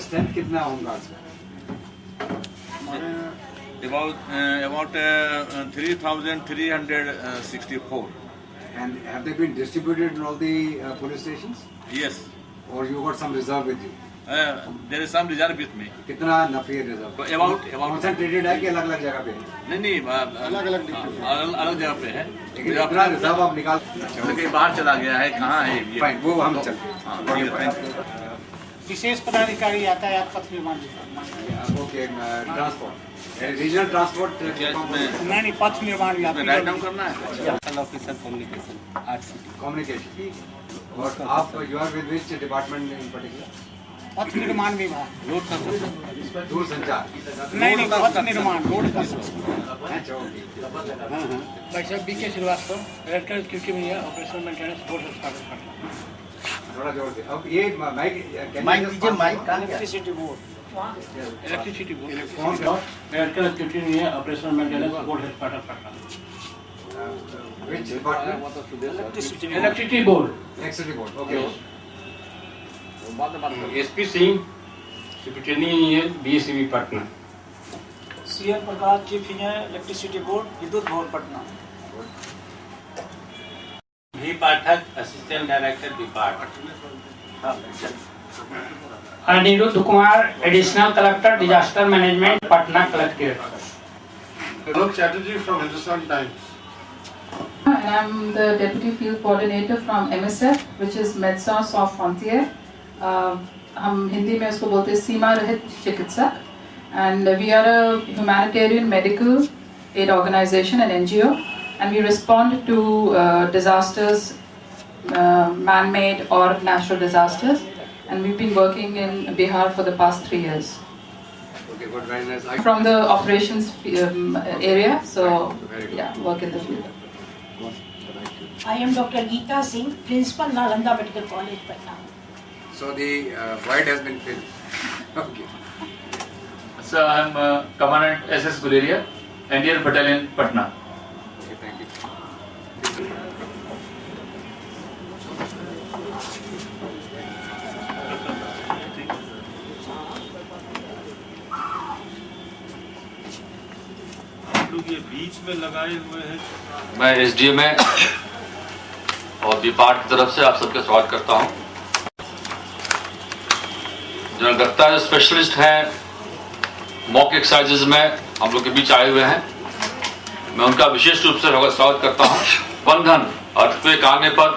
Strength कितना home guards का? About 3,364. And have they been distributed in all the police stations? Yes. Or you got some reserve with you? There is some reserve with me. कितना नफी है reserve? About concentrated है कि अलग-अलग जगह पे? नहीं अलग जगह पे है। लेकिन इतना रिजर्व आप निकाल कहीं बाहर चला गया है, कहाँ है ये? फाइन, वो हम चलते हैं। विशेष पदाधिकारी यातायात पथ निर्माण ओके, ट्रांसपोर्ट, रीजनल ट्रांसपोर्ट नहीं पथ निर्माण राइट डाउन करना है। Officer communication communication. और आप you are with which department in particular? Path निर्माण विभाग दूर संचार। नहीं पथ निर्माण रोड का अच्छा, ओके। वैसे BK Srivastava red cross duty में है, ऑपरेशन मेंटेनेंस बोर्ड अस्पताल। थोड़ा जोर से। अब ये माइक दीजिए, माइक इलेक्ट्रिसिटी बोर्ड कौन सा? रेड क्रॉस ड्यूटी में है, ऑपरेशन मेंटेनेंस बोर्ड अस्पताल Patna. Which department? Electricity board. Electricity board, okay. SP Singh superintendent BSCB Patna. CM Prakash chief engineer electricity board Vidyut Bhawan Patna. V Pathak assistant director department. Anirudh Kumar additional collector disaster management Patna collectorate. Alok Chatterjee from Hindustan Times. And I'm the Deputy Field Coordinator from MSF, which is Médecins Sans Frontières. हम हिंदी में उसको बोलते हैं सीमा रहित चिकित्सक, and we are a humanitarian medical aid organization, an NGO, and we respond to disasters, man-made or natural disasters, and we've been working in Bihar for the past 3 years. Okay, good, very nice. From the operations area, so yeah, work in the field. I am Dr. Geeta Singh, Principal Nalanda Medical College, Patna. So the void has been filled. Okay. Sir, I am Commandant SS Guleria, Indian Battalion, Patna. Okay, thank you. लोग ये बीच में लगाए हुए हैं। मैं SDM में और depart की तरफ से आप सबका स्वागत करता हूं। जो गत्ता स्पेशलिस्ट हैं मॉक एक्सरसाइजेज में हम लोग के बीच आए हुए हैं, मैं उनका विशेष रूप से स्वागत करता हूं। बंधन अर्थक्वेक आने पर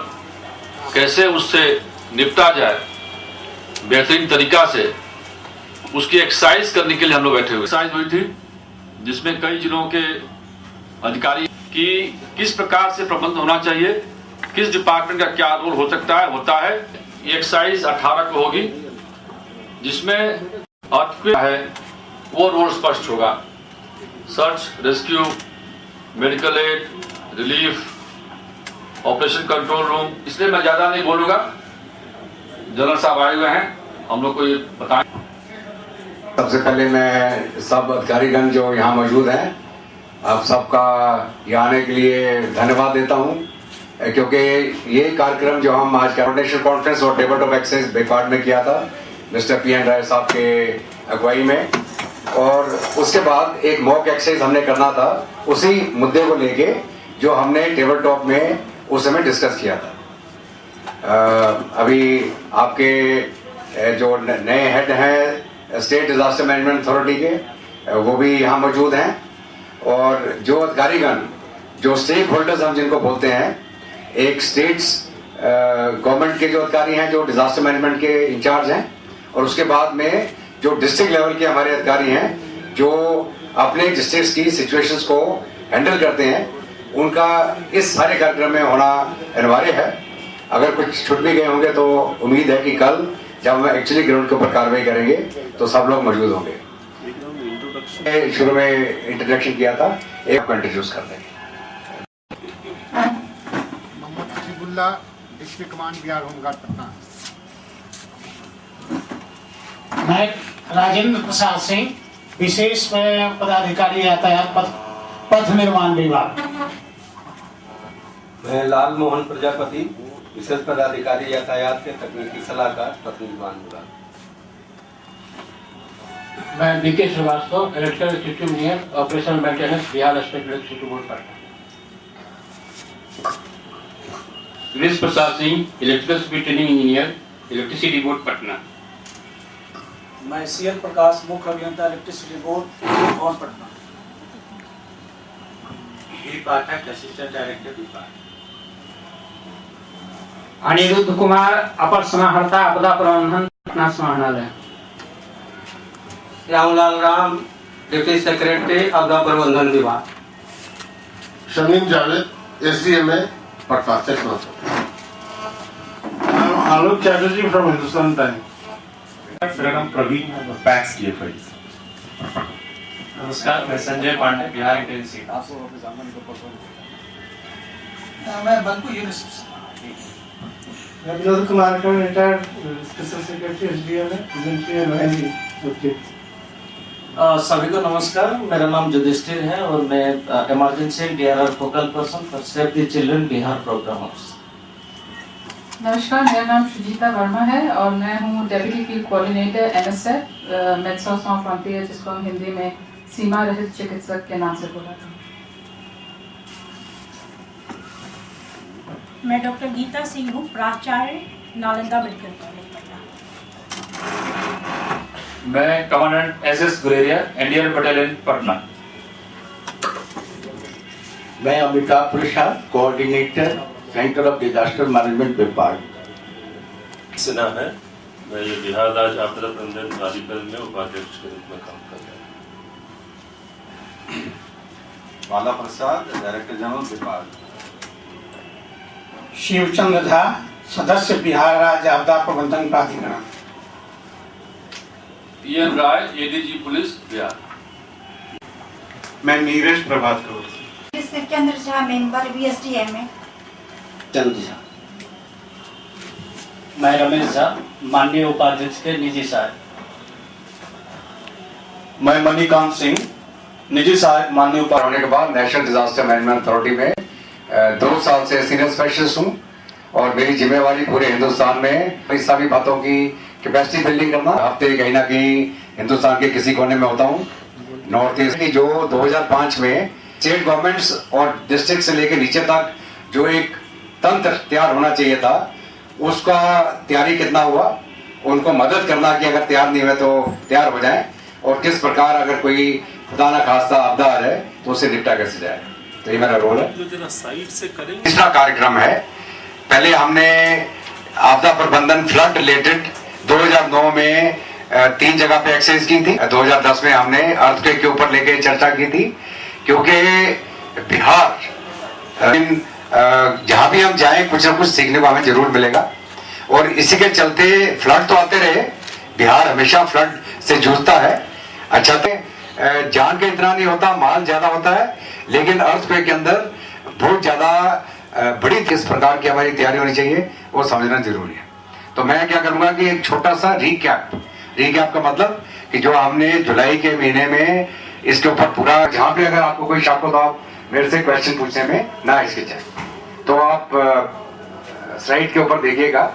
कैसे उससे निपटा जाए बेहतरीन तरीका से, उसकी एक्सरसाइज करने के लिए हम लोग बैठे हुए। एक्सरसाइज हुई थी जिसमें कई जिलों के अधिकारी की किस प्रकार से प्रबंध होना चाहिए, किस डिपार्टमेंट का क्या रोल हो सकता है, होता है। ये एक्सरसाइज 18 को होगी, जिसमें अर्थक्वेक है वो रोल स्पष्ट होगा। Search, rescue, medical aid, relief, operation control room. इसलिए मैं ज्यादा नहीं बोलूंगा, जनरल साहब आए हुए हैं, हम लोग को ये बताएं। सबसे पहले मैं सब अधिकारीगण जो यहाँ मौजूद हैं, आप सबका यहाँ आने के लिए धन्यवाद देता हूँ, क्योंकि ये कार्यक्रम जो हम आज कोऑर्डिनेशन कॉन्फ्रेंस और टेबल टॉप एक्सरसाइज बेकार में किया था मिस्टर PN राय साहब के अगुवाई में, और उसके बाद एक मॉक एक्सरसाइज हमने करना था उसी मुद्दे को लेके जो हमने टेबल टॉप में उस समय डिस्कस किया था। अभी आपके जो नए हेड हैं स्टेट डिजास्टर मैनेजमेंट अथॉरिटी के, वो भी यहाँ मौजूद हैं, और जो अधिकारीगण जो स्टेक होल्डर्स हम जिनको बोलते हैं, एक स्टेट्स गवर्नमेंट के जो अधिकारी हैं जो डिजास्टर मैनेजमेंट के इंचार्ज हैं, और उसके बाद में जो डिस्ट्रिक्ट लेवल के हमारे अधिकारी हैं जो अपने डिस्ट्रिक्ट की सिचुएशंस को हैंडल करते हैं, उनका इस सारे कार्यक्रम में होना अनिवार्य है। अगर कुछ छूट भी गए होंगे तो उम्मीद है कि कल जब हम एक्चुअली ग्राउंड के ऊपर कार्रवाई करेंगे तो सब लोग मौजूद होंगे। शुरू में इंट्रोडक्शन किया था, एक इंट्रोड्यूस कर देंगे। Mohammad Hasibullah, district command Bihar home guard Patna. मैं राजेंद्र प्रसाद सिंह, विशेष पदाधिकारी यातायात पथ निर्माण विभाग। मैं लाल मोहन प्रजापति, विशेष पदाधिकारी यातायात के तकनीकी सलाहकार पथ निर्माण विभाग। मैं BK Srivastava, electrical executive engineer, operational maintenance, Bihar state electricity board Patna. Suresh Prasad Singh, electrical superintending engineer, electricity board Patna. मैं CL प्रकाश, मुख्य अभियंता, इलेक्ट्रिसिटी बोर्ड भवन पटना। पाठक, असिस्टेंट डायरेक्टर विभाग। अनिरुद्ध कुमार, अपर समाहर्ता, आपदा प्रबंधन, पटना समाहरणालय। श्यामलाल राम, डिप्टी सेक्रेटरी, आपदा प्रबंधन विभाग। Shamim Javed, SDMA, Patna section. Alok Chatterjee from Hindustan times. मेरा नाम प्रवीण है, पैक्स DFI। नमस्कार, मैं संजय पांडे, बिहार इंटेंसी। मैं बंकू यूनिसेफ से। विनोद कुमार का retired special secretary SDMA, presently Rohini. सभी को नमस्कार, मेरा नाम युधिष्ठिर है और मैं emergency DRR focal person for Save the Children Bihar programme office. नमस्कार, मेरा नाम सुजीता वर्मा है और मैं हूँ deputy field coordinator MSF Médecins Sans Frontières, जिसको हम हिंदी में सीमा रहित चिकित्सक के नाम से बोला था। मैं डॉक्टर गीता सिंह हूँ, प्राचार्य, नालंदा मेडिकल कॉलेज पटना। मैं commandant SS Guleria, NDR battalion Patna. मैं Amitabh Prasad, coordinator, centre of disaster management विभाग। सिन्हा है, मैं ये बिहार राज्य आपदा प्रबंधन प्राधिकरण में उपाध्यक्ष के रूप में काम कर रहा हूँ। बाला प्रसाद, डायरेक्टर जनरल विभाग। शिवचंद्र झा, सदस्य, बिहार राज्य आपदा प्रबंधन प्राधिकरण। PN Rai, ADG police, Bihar. मैं नीरज प्रभात कौर। Sikandar Jha, member, BSDMA। चंद झा। मैं रमेश झा, माननीय उपाध्यक्ष के निजी सहायक। मैं मणिकांत सिंह, निजी सहायक, माननीय होने के बाद नेशनल डिजास्टर मैनेजमेंट अथॉरिटी में 2 साल से सीनियर स्पेशलिस्ट हूँ और मेरी जिम्मेवारी पूरे हिंदुस्तान में इस सभी बातों की कैपेसिटी बिल्डिंग करना। हफ्ते कहीं ना कहीं हिंदुस्तान के किसी कोने में होता हूँ। नॉर्थ ईस्ट की जो 2005 में स्टेट गवर्नमेंट्स और डिस्ट्रिक्ट से लेकर नीचे तक जो एक तंत्र तैयार होना चाहिए था, उसका तैयारी कितना हुआ, उनको मदद करना कि अगर तैयार नहीं हुए तो तैयार हो जाए, और किस प्रकार अगर कोई खुदा ना खास्ता आपदा आ जाए तो उससे निपटा कैसे जाए। तो ये मेरा रोल है। तीसरा कार्यक्रम है, पहले हमने आपदा प्रबंधन फ्लड रिलेटेड 2009 में 3 जगह पे एक्सरसाइज की थी। 2010 में हमने अर्थक्वेक के ऊपर लेके चर्चा की थी, क्योंकि बिहार जहां भी हम जाएं कुछ ना कुछ सीखने को हमें जरूर मिलेगा। और इसी के चलते फ्लड तो आते रहे, बिहार हमेशा फ्लड से जूझता है। अच्छा, जान का इतना नहीं होता, माल ज्यादा होता है, लेकिन अर्थक्वेक के अंदर बहुत ज्यादा बड़ी किस प्रकार की हमारी तैयारी होनी चाहिए वो समझना जरूरी है। तो मैं क्या करूंगा कि एक छोटा सा रिकैप का मतलब कि जो हमने जुलाई के महीने में इसके ऊपर पूरा, जहां पे अगर आपको कोई शक हो तो आप मेरे से क्वेश्चन पूछने में ना हिचकिचाएं। तो आप स्लाइड के ऊपर देखिएगा,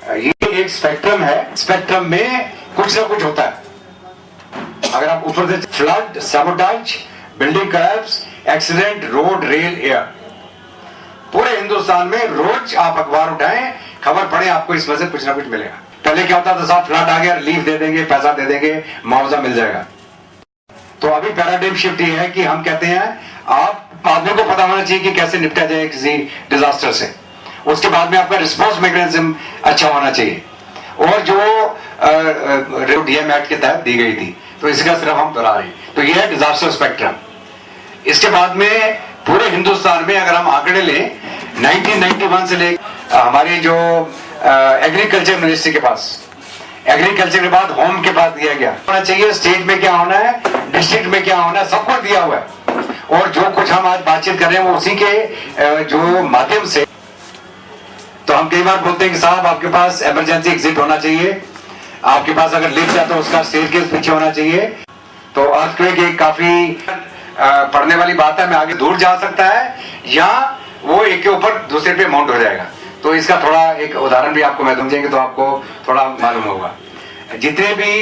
ये एक स्पेक्ट्रम है, स्पेक्ट्रम में कुछ ना कुछ होता है। अगर आप ऊपर से flood, sabotage, building collapse, accident, road, rail, air, पूरे हिंदुस्तान में रोज आप अखबार उठाएं, खबर पढ़ें, आपको इसमें से कुछ ना कुछ मिलेगा। पहले क्या होता था, साहब फ्लड आ गया, रिलीफ दे देंगे, पैसा दे देंगे, मुआवजा मिल जाएगा। तो अभी पैराडाइम शिफ्ट ये है कि हम कहते हैं आप आदमी को पता होना चाहिए कि कैसे निपटा जाए किसी डिजास्टर से। उसके बाद में आपका रिस्पॉन्स मैकेनिज्म अच्छा होना चाहिए, और जो डीएम एक्ट के तहत दी गई थी, तो इसका सिर्फ हम दोहरा रहे हैं। तो ये है डिजास्टर स्पेक्ट्रम। इसके बाद में पूरे हिंदुस्तान में अगर हम आंकड़े लें 1991 से लेकर हमारी जो एग्रीकल्चर मिनिस्ट्री के पास, एग्रीकल्चर के बाद होम के पास दिया गया होना चाहिए, स्टेट में क्या होना है, डिस्ट्रिक्ट में क्या होना है, सब कुछ दिया हुआ है। और जो कुछ हम आज बातचीत कर रहे हैं वो उसी के जो माध्यम से। तो हम कई बार बोलते हैं कि साहब आपके पास इमरजेंसी एग्जिट होना चाहिए, आपके पास अगर लिफ्ट है तो उसका स्टेयरकेस पीछे होना चाहिए। तो अर्थक्वेक एक काफी पढ़ने वाली बात है, मैं आगे दूर जा सकता है या वो एक के ऊपर दूसरे पे माउंट हो जाएगा। तो इसका थोड़ा एक उदाहरण भी आपको मैं समझेंगे तो आपको थोड़ा मालूम होगा। जितने भी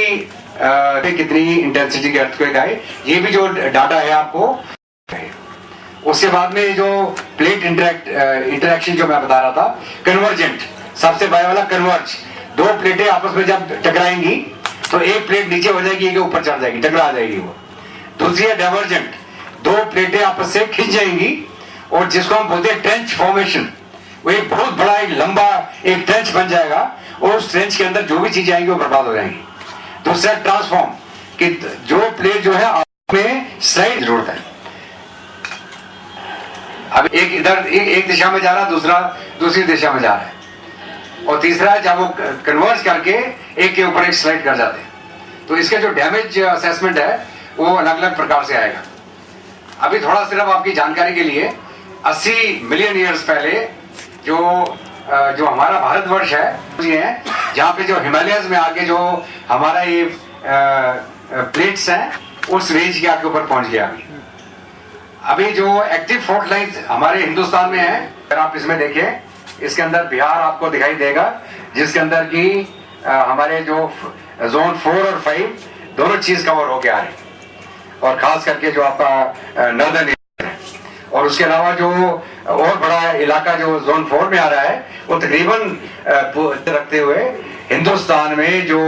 कितनी इंटेंसिटी के अर्थक्वेक आए, ये भी जो डाटा है आपको। उसके बाद में जो प्लेट इंटरेक्शन जो मैं बता रहा था, कन्वर्जेंट, सबसे बड़ा वाला कन्वर्ज, दो प्लेटें आपस में जब टकराएंगी तो एक प्लेट नीचे हो जाएगी, एक ऊपर चढ़ जाएगी, टकरा जाएगी वो। दूसरी है डाइवर्जेंट, दो प्लेटें आपस से खिंच जाएंगी और जिसको हम बोलते हैं ट्रेंच फॉर्मेशन, वो एक बहुत बड़ा एक लंबा एक ट्रेंच बन जाएगा और उस ट्रेंच के अंदर जो भी चीजें आएंगी वो बर्बाद हो जाएंगी। दूसरा ट्रांसफॉर्म, कि जो प्लेट जो है में स्लाइड जरूरत है, अब एक इधर एक दिशा में जा रहा है, दूसरा दूसरी दिशा में जा रहा है। और तीसरा जब वो कन्वर्ज करके एक के ऊपर एक स्लाइड कर जाते हैं। तो इसका जो डैमेज असेसमेंट है वो अलग अलग प्रकार से आएगा। अभी थोड़ा सिर्फ आपकी जानकारी के लिए, 80 मिलियन ईयर्स पहले जो हमारा भारतवर्ष है, जहाँ पे जो हिमालयस में आके जो हमारा ये प्लेट्स हैं उस रेंज के आके ऊपर पहुंच गया। अभी जो एक्टिव फॉल्ट लाइन्स हमारे हिंदुस्तान में है, अगर आप इसमें देखें, इसके अंदर बिहार आपको दिखाई देगा, जिसके अंदर की हमारे जो जोन 4 और 5 दोनों चीज कवर होके आ रही, और खास करके जो आपका नॉर्दर्न एरिया है। और उसके अलावा जो और बड़ा इलाका जो जोन 4 में आ रहा है, वो तकरीबन रखते हुए हिंदुस्तान में जो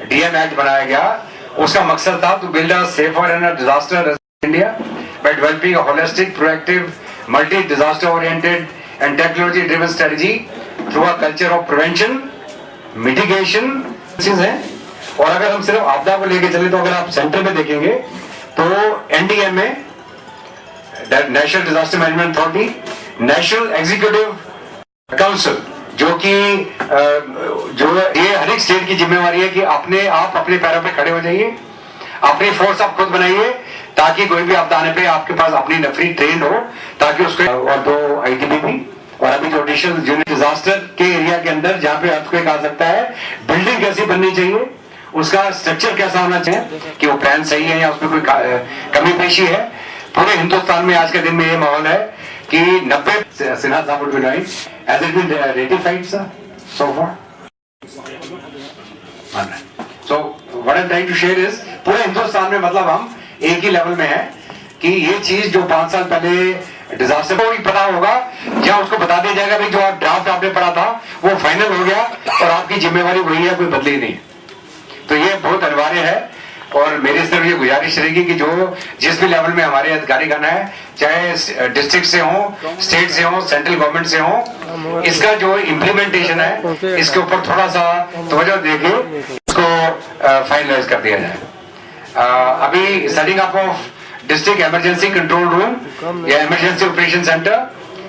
डीएम एक्ट बनाया गया, उसका मकसद था to build a safer and a disaster India by developing a holistic, proactive, multi disaster oriented and technology driven strategy through a culture of prevention, mitigation है। और अगर हम सिर्फ आपदा को लेके चले तो अगर आप सेंटर में देखेंगे तो एनडीएम में national disaster management authority, national executive council, जो कि जो ये हर एक स्टेट की जिम्मेवारी है कि आप अपने पैरों पे खड़े हो जाइए, अपनी फोर्स आप खुद बनाइए, ताकि कोई भी आपदा आने पे आपके पास अपनी नफरी ट्रेन हो, ताकि उसको। और दो आईटीबीपी, और अभी जो एडिशनल यूनिट डिजास्टर के एरिया के अंदर जहाँ पे अर्थक्वेक आ सकता है, बिल्डिंग कैसी बननी चाहिए, उसका स्ट्रक्चर कैसा होना चाहिए, कि वो प्लान सही है या उसमें कोई कमी पेशी है। पूरे हिंदुस्तान में आज के दिन में ये माहौल है कि 90 सिन्हा साहब would be knowing, has it been ratified sir so far? So what I'm trying to share is, पूरे हिंदुस्तान में मतलब हम एक ही लेवल में है कि ये चीज जो 5 साल पहले डिजास्टर को भी पता होगा, या उसको बता दिया जाएगा भाई जो आप ड्राफ्ट आपने पढ़ा था वो फाइनल हो गया और आपकी जिम्मेवारी वही है, कोई बदली नहीं। तो ये बहुत अनिवार्य है। और मेरी सिर्फ ये गुजारिश रहेगी कि जो जिस भी लेवल में हमारे अधिकारीगण है, चाहे डिस्ट्रिक्ट से हो, स्टेट से हो, सेंट्रल गवर्नमेंट से हो, इसका जो इम्प्लीमेंटेशन है इसके ऊपर थोड़ा सा तवज्जो देके इसको फाइनलाइज कर दिया जाए। अभी setting up of district emergency control room या emergency operation centre,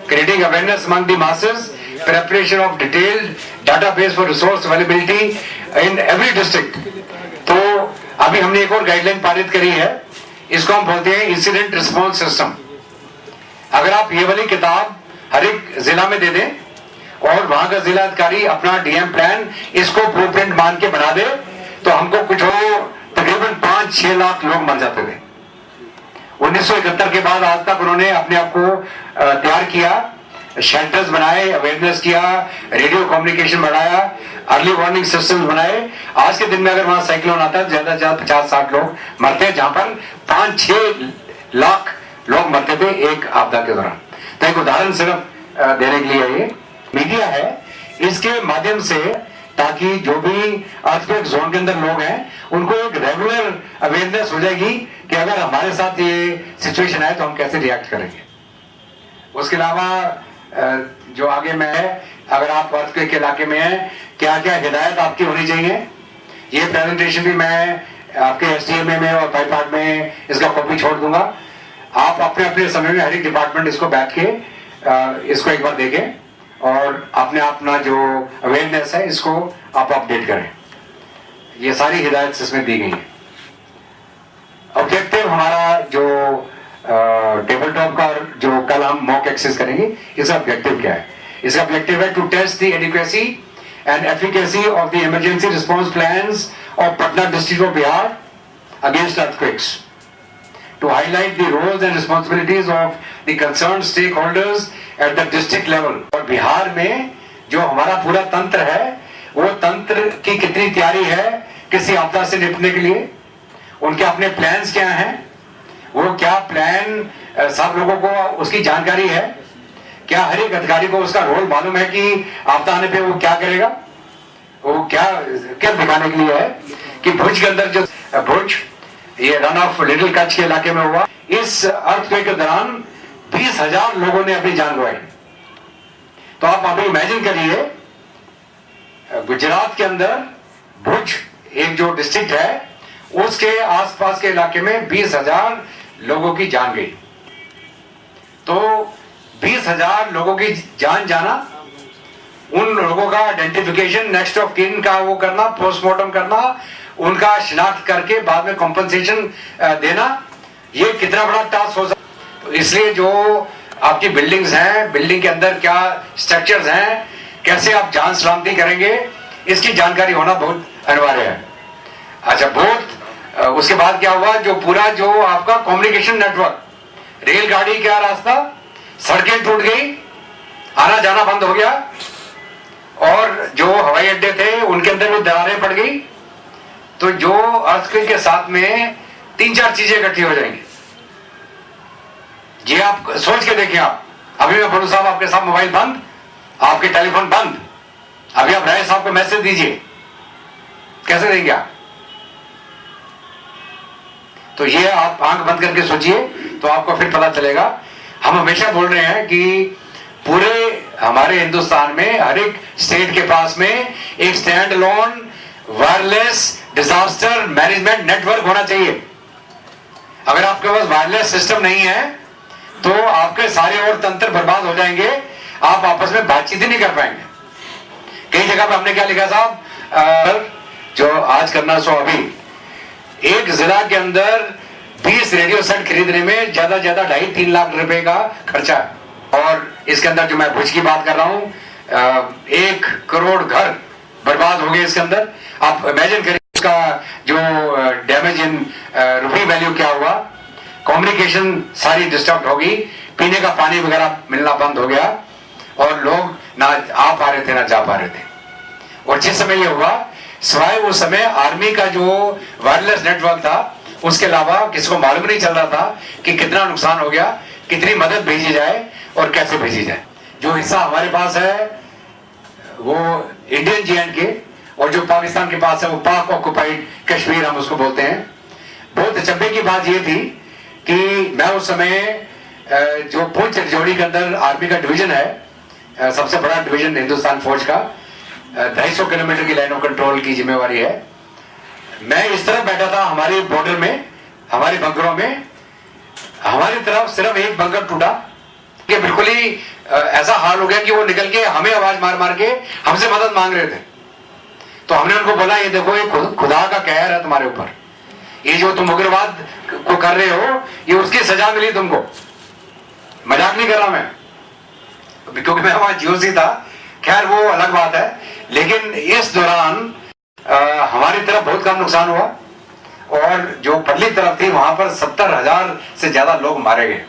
creating awareness among the masses, preparation of detailed database for resource availability in every district. तो अभी हमने एक और गाइडलाइन पारित करी है, इसको हम बोलते हैं इंसिडेंट रिस्पॉन्स सिस्टम। अगर आप ये वाली किताब हर एक जिला में दे दें और वहां का जिला अधिकारी अपना डीएम प्लान इसको ब्लूप्रिंट मान के बना दे, तो हमको कुछ तकरीबन 5-6 लाख लोग मर जाते थे। 1971 के बाद आज तक उन्होंने अपने आप को तैयार किया, शेल्टर्स बनाए, अवेयरनेस किया, रेडियो कम्युनिकेशन बढ़ाया, अर्ली वार्निंग सिस्टम बनाए। आज के दिन में अगर वहां साइक्लोन आता है, ज्यादा से ज्यादा 50-60 लोग मरते हैं, जहां पर 5-6 लाख लोग मरते थे एक आपदा के दौरान। तो एक उदाहरण सिर्फ देने के लिए ये मीडिया है, इसके माध्यम से ताकि जो भी अर्थक्वेक जोन के अंदर लोग हैं उनको एक रेगुलर अवेयरनेस हो जाएगी कि अगर हमारे साथ ये सिचुएशन आए तो हम कैसे रिएक्ट करेंगे। उसके अलावा जो आगे में है, अगर आप अर्थक्वेक के इलाके में हैं, क्या क्या हिदायत आपकी होनी चाहिए, ये प्रेजेंटेशन भी मैं आपके एसडीएमए में और पाइपाट में इसका कॉपी छोड़ दूंगा। आप अपने अपने समय में हर एक डिपार्टमेंट इसको बैठ के इसको एक बार देखें और अपना जो अवेयरनेस है इसको आप अपडेट करें। ये सारी हिदायत इसमें दी गई है। ऑब्जेक्टिव हमारा जो टेबल टॉप का जो कल हम मॉक एक्सेस करेंगे, इसका ऑब्जेक्टिव क्या है? इसका ऑब्जेक्टिव है to test the adequacy and efficacy of the emergency response plans of Patna district of Bihar against earthquakes, to highlight the roles and responsibilities of the concerned stakeholders at the district level। और बिहार में जो हमारा पूरा तंत्र है वो तंत्र की कितनी तैयारी है, किसी आपदा से निपटने के लिए, उनके अपने प्लान्स क्या हैं, वो क्या प्लान सब लोगों को उसकी जानकारी है, क्या हर एक अधिकारी को उसका रोल मालूम है कि आपदा आने पे वो क्या करेगा, वो क्या दिखाने के लिए है कि भुज के अंदर जो भुज ये रन ऑफ लिटिल कच्छ के इलाके में हुआ, इस अर्थक्वेक के दौरान 20,000 लोगों ने अपनी जान गंवाई। तो आप अभी इमेजिन करिए, गुजरात के अंदर भुज एक जो डिस्ट्रिक्ट है उसके आसपास के इलाके में 20,000 लोगों की जान गई। तो 20,000 लोगों की जान जाना, उन लोगों का आइडेंटिफिकेशन, नेक्स्ट ऑफ किन का वो करना, पोस्टमार्टम करना, उनका शिनाख्त करके बाद में कॉम्पनसेशन देना, ये कितना बड़ा टास्क हो सकता। तो इसलिए जो आपकी बिल्डिंग्स हैं, बिल्डिंग के अंदर क्या स्ट्रक्चर्स हैं, कैसे आप जान सलामती करेंगे, इसकी जानकारी होना बहुत अनिवार्य है। अच्छा, बहुत उसके बाद क्या हुआ, जो पूरा जो आपका कम्युनिकेशन नेटवर्क, रेलगाड़ी का रास्ता, सड़कें टूट गई, आना जाना बंद हो गया, और जो हवाई अड्डे थे उनके अंदर भी दरारें पड़ गई। तो जो अर्थक्वेक के साथ में 3-4 चीजें इकट्ठी हो जाएंगी। जी आप सोच के देखिए, आप अभी मैं बोलूं साहब आपके साथ मोबाइल बंद, आपके टेलीफोन बंद, अभी आप राय साहब को मैसेज दीजिए, कैसे देंगे आप? तो ये आप आंख बंद करके सोचिए, तो आपको फिर पता चलेगा। हम हमेशा बोल रहे हैं कि पूरे हमारे हिंदुस्तान में हर एक स्टेट के पास में एक stand alone wireless disaster management network होना चाहिए। अगर आपके पास वायरलेस सिस्टम नहीं है तो आपके सारे और तंत्र बर्बाद हो जाएंगे, आप आपस में बातचीत ही नहीं कर पाएंगे। कई जगह पे हमने क्या लिखा साहब, जो आज करना सो अभी, एक जिला के अंदर 20 रेडियो सेट खरीदने में ज्यादा 2.5-3 लाख रुपए का खर्चा है। और इसके अंदर जो मैं भुज की बात कर रहा हूं, 1 करोड़ घर बर्बाद हो गए इसके अंदर। आप इमेजिन करिए उसका जो डैमेज इन रुपी वैल्यू क्या हुआ। कम्युनिकेशन सारी डिस्टर्ब हो गई, पीने का पानी वगैरह मिलना बंद हो गया, और लोग ना आ पा रहे थे ना जा पा रहे थे। और जिस समय ये हुआ, सिवाय उस समय आर्मी का जो वायरलेस नेटवर्क था, उसके अलावा किसी को मालूम नहीं चल रहा था कि कितना नुकसान हो गया, कितनी मदद भेजी जाए और कैसे भेजी जाए। जो हिस्सा हमारे पास है वो इंडियन J&K, और जो पाकिस्तान के पास है वो पाक ऑक्युपाइड कश्मीर हम उसको बोलते हैं। बहुत अचंभे की बात ये थी कि मैं उस समय जो पुंछ राजौरी के अंदर आर्मी का डिवीजन है, सबसे बड़ा डिवीजन हिंदुस्तान फौज का, 250 किलोमीटर की लाइन ऑफ कंट्रोल की जिम्मेवारी है। मैं इस तरफ बैठा था हमारे बॉर्डर में, हमारे बंकरों में, हमारी तरफ सिर्फ एक बंकर टूटा कि बिल्कुल ही ऐसा हाल हो गया कि वो निकल के हमें आवाज मार मार के हमसे मदद मांग रहे थे। तो हमने उनको बोला, ये देखो ये खुदा का कहर है तुम्हारे ऊपर, ये जो तुम उग्रवाद को कर रहे हो ये उसकी सजा मिली तुमको। मजाक नहीं कर रहा मैं, क्योंकि मैं वहां जीओसी था, खैर वो अलग बात है। लेकिन इस दौरान हमारी तरफ बहुत कम नुकसान हुआ, और जो पल्ली तरफ थी वहां पर 70,000 से ज्यादा लोग मारे गए।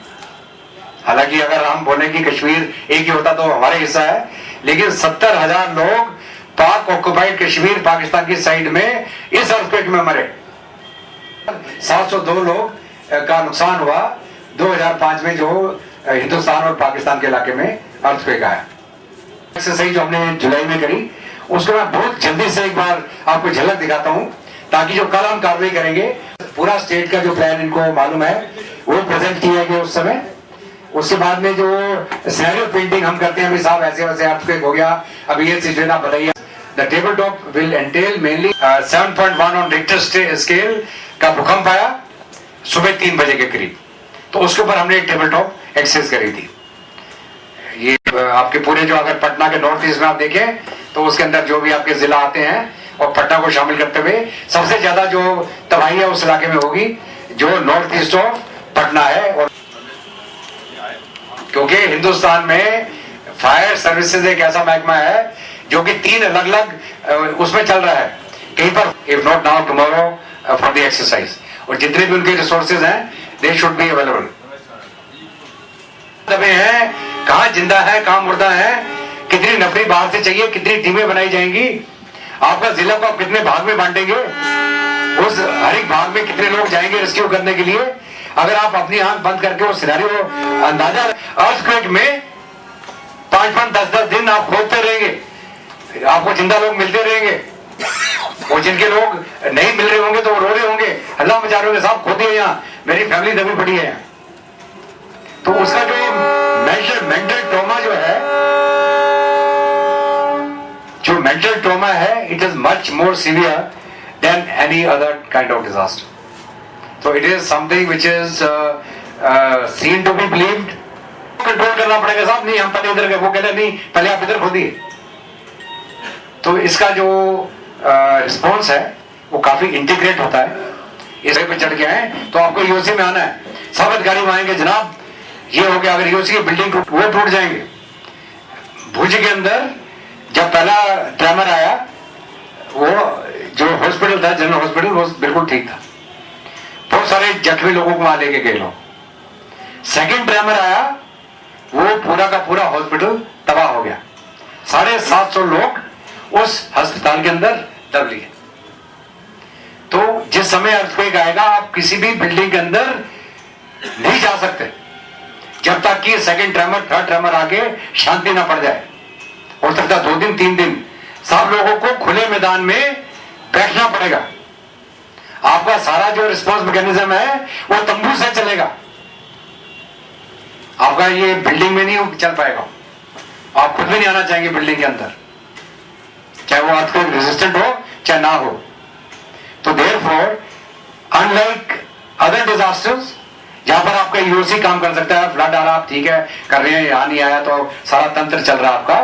हालांकि अगर हम बोले कि कश्मीर एक ही होता तो हमारे हिस्सा है, लेकिन 70,000 लोग पाक ऑक्युपाइड कश्मीर पाकिस्तान की साइड में इस अर्थक्वेक में मरे। 702 लोग का नुकसान हुआ 2005 में जो हिंदुस्तान और पाकिस्तान के इलाके में अर्थक्वेक आया। एक्सरसाइज जो हमने जुलाई में करी, उसको मैं बहुत जल्दी से एक बार आपको झलक दिखाता हूं, ताकि जो कल हम कार्रवाई करेंगे, पूरा स्टेट का जो प्लान इनको मालूम है वो प्रेजेंट किया गया उस समय। उसके बाद में जो सिनेरियो पेंटिंग हम करते हैं, अभी साहब ऐसे वैसे अर्थक्वेक हो गया, अभी ये सिचुएशन आप बताइए। The table top will entail mainly 7.1 on Richter scale का भूकंप आया सुबह 3 बजे के करीब। तो उसके ऊपर हमने एक टेबल टॉप एक्सरसाइज करी थी। ये आपके पूरे जो अगर पटना के नॉर्थ ईस्ट में आप देखें तो उसके अंदर जो भी आपके जिला आते हैं और पटना को शामिल करते हुए सबसे ज्यादा जो तबाही है उस इलाके में होगी जो नॉर्थ ईस्ट ऑफ पटना है। और क्योंकि हिंदुस्तान में फायर सर्विसेज एक ऐसा महकमा है जो कि 3 अलग अलग उसमें चल रहा है, कहीं पर if not now tomorrow for the exercise, और जितने भी उनके रिसोर्सेज हैं दे शुड बी अवेलेबल। दबे हैं, कहां जिंदा है कहां मुर्दा है, कितनी नफरी बाहर से चाहिए, कितनी टीमें बनाई जाएंगी। आपका जिला को आप कितने भाग में बांटेंगे, उस हर एक भाग में कितने लोग जाएंगे रेस्क्यू करने के लिए। अगर आप अपनी आंख बंद करके वो सिनेरियो अंदाजा, अर्थक्वेक में 5-5, 10-10 दिन आप खोदते रहेंगे, आपको जिंदा लोग मिलते रहेंगे। वो जिनके लोग नहीं मिल रहे होंगे तो वो रो रहे होंगे, हल्ला मचा रहे होंगे, साहब खोदिए यहाँ, मेरी फैमिली दबी पड़ी है। तो उसका जो मेंटल ट्रॉमा जो मेंटल ट्रॉमा है, it is much more severe than any other kind of disaster. तो it is something which is seen to be believed. Control करना पड़ेगा साहब, नहीं हम पहले इधर गए, वो कहते नहीं पहले आप इधर खोदिए। तो इसका जो रिस्पॉन्स है वो काफी इंटीग्रेट होता है। इस पे चढ़ के आए तो आपको यूसी में आना है, सब अधिकारी में आएंगे, जनाब ये हो गया, अगर यूसी की बिल्डिंग वो टूट जाएंगे। भुज के अंदर जब पहला ट्रेमर आया, वो जो हॉस्पिटल था, जनरल हॉस्पिटल, वो बिल्कुल ठीक था, बहुत सारे जख्मी लोगों को वहां लेके गए लोग। सेकंड ट्रेमर आया, वो पूरा का पूरा हॉस्पिटल तबाह हो गया, 750 लोग उस अस्पताल के अंदर दब लिए। तो जिस समय अर्थक्वेक आएगा, आप किसी भी बिल्डिंग के अंदर नहीं जा सकते जब तक कि सेकंड ट्रेमर, थर्ड ट्रेमर आके शांति ना पड़ जाए। हो सकता 2 दिन 3 दिन सब लोगों को खुले मैदान में बैठना पड़ेगा। आपका सारा जो रिस्पॉन्स मैकेनिज्म है वो तंबू से चलेगा, आपका ये बिल्डिंग में नहीं चल पाएगा। आप खुद भी नहीं आना चाहेंगे बिल्डिंग के अंदर, चाहे वो अर्थक्वेक रेजिस्टेंट हो चाहे ना हो। तो देयरफॉर अनलाइक अदर डिजास्टर्स जहां पर आपका यूओसी काम कर सकता है, फ्लड आ रहा, आप ठीक है कर रहे हैं, यहां नहीं आया तो सारा तंत्र चल रहा है आपका,